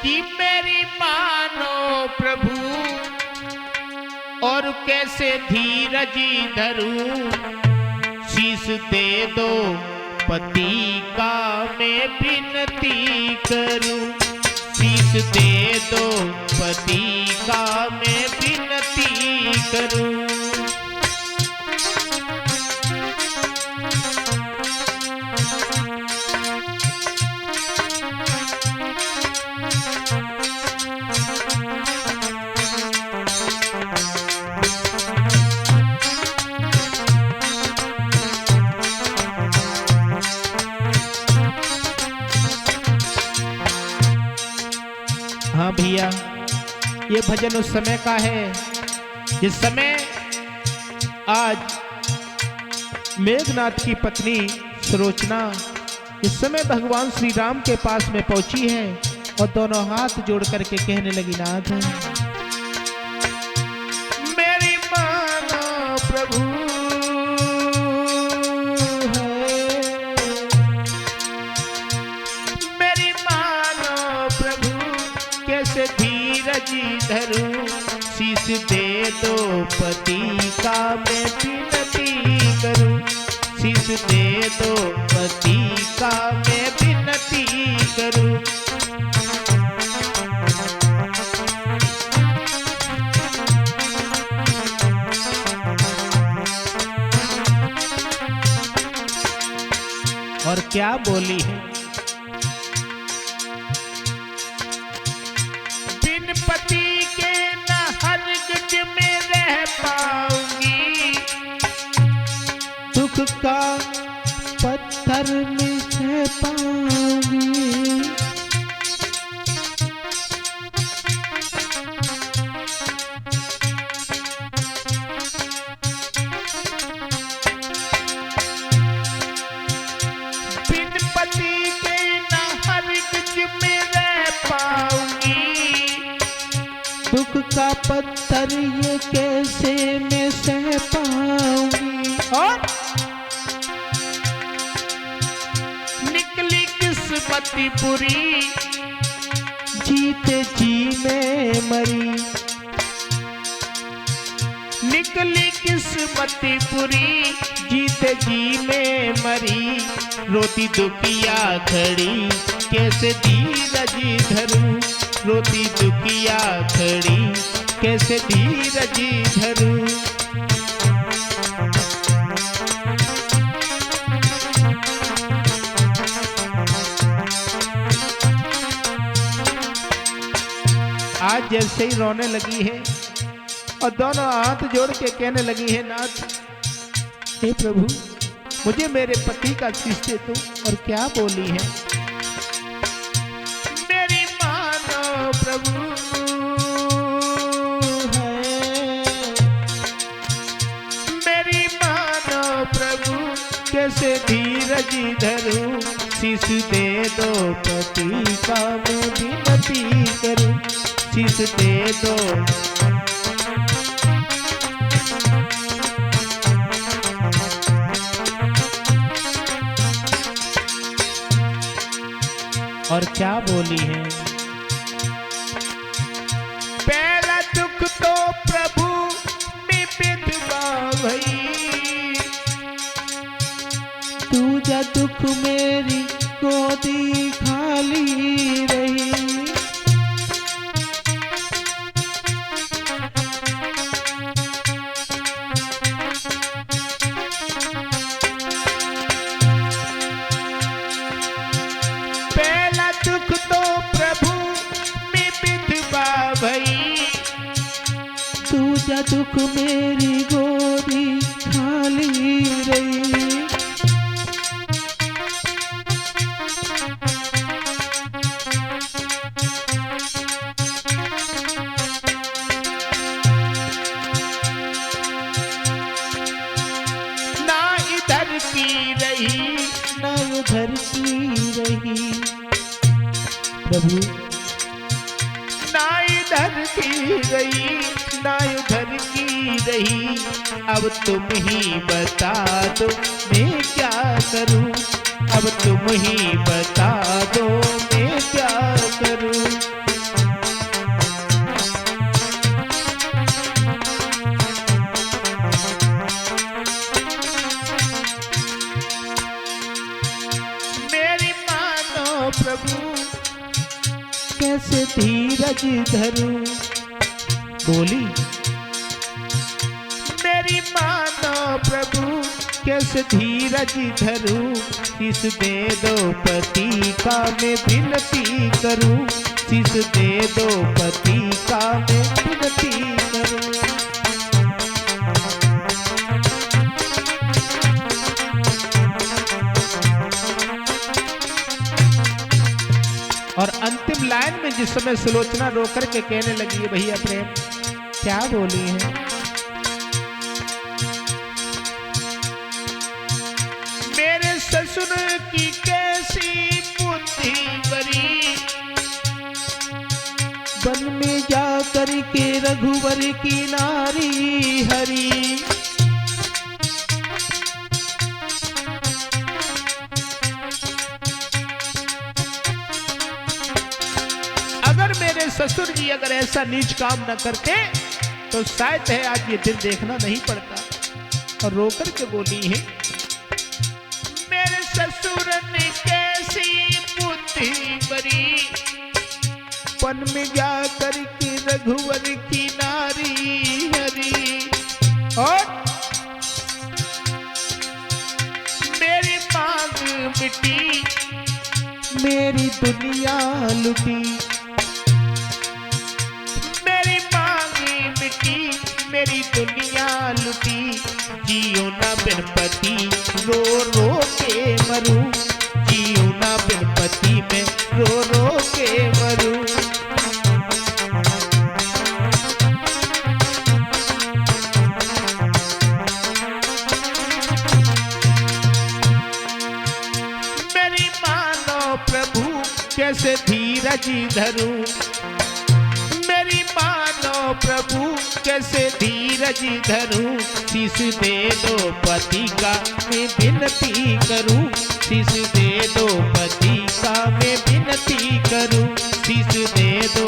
कि मेरी मानो प्रभु और कैसे धीरज धरूं, शीश दे दो पति का मैं विनती करूं, शीश दे दो पति का मैं विनती करूं। हाँ भैया, ये भजन उस समय का है जिस समय आज मेघनाथ की पत्नी सुलोचना इस समय भगवान श्री राम के पास में पहुंची है और दोनों हाथ जोड़ करके कहने लगी, नाथ मेरी मानो प्रभु धीरज धरूं, शीश दे दो पति का मैं विनती करूं, शीश दे दो पति का मैं विनती करूं। और क्या बोली है, पति के न हरगिज में रह पाऊंगी, दुख का पत्थर में सह पाऊंगी। बिन पति के न हरगिज में रह पाऊंगी, दुख का पत्थर ये कैसे मैं सह पाऊंगी। और निकली किस्मत बुरी, जीते जी में मरी, निकली किस्मत बुरी, जीते जी में मरी, रोती दुखिया खड़ी कैसे धीरज धरूं, रोती दुखिया खड़ी कैसे धीरज धरूं। आज जैसे ही रोने लगी है और दोनों हाथ जोड़ के कहने लगी है, नाथ हे प्रभु मुझे मेरे पति का शीश दे दो। और क्या बोली है, मेरी मानो प्रभु है, मेरी मानो प्रभु कैसे धीरज धरूं, शीश दे दो पति का मैं विनती करूं, शीश दे दो। और क्या बोली है, पहला दुख तो प्रभु में विधवा भई, दूजा दुख मेरी गोदी खाली रही, दुख तो प्रभु में विधवा भई, दूजा दुख मेरी गोदी खाली रही। ना इधर की रही ना उधर की रही, प्रभु ना इधर की रही ना उधर की रही, अब तुम ही बता दो मैं क्या करूं, अब तुम ही बता दो मैं क्या करूं। कैसे धीरज धरूं। बोली मेरी मानो प्रभु कैसे धीरज धरूं। शीश दे दो पति का मैं विनती करूं। शीश दे दो पति का मैं विनती करूं। और अंतिम लाइन में जिस समय सुलोचना रोकर के कहने लगी है भैया प्रेम, क्या बोली है? मेरे ससुर की कैसी बुद्धि बड़ी, वन में जा कर के रघुवर की नारी हरी। अगर मेरे ससुर जी अगर ऐसा नीच काम न करते तो शायद है आज ये दिन देखना नहीं पड़ता। और रोकर के बोली है मेरे ससुर ने कैसी बुद्धि बड़ी, वन में जा कर के रघुवर की नारी हरी। और मेरी मांग मिटी मेरी दुनिया लुटी। मेरी मांग मिटी मेरी दुनिया लुटी। जियो ना बिन पति रो रो के मरूं। जियो ना बिन पति में रो रो के मरूं। मेरी मानो प्रभु कैसे धीरज धरूं। मेरी मानो प्रभु कैसे धीरज धरूं। शीश दे दो पति का मैं विनती करूं। शीश दे दो पति का मैं विनती करूं। शीश दे दो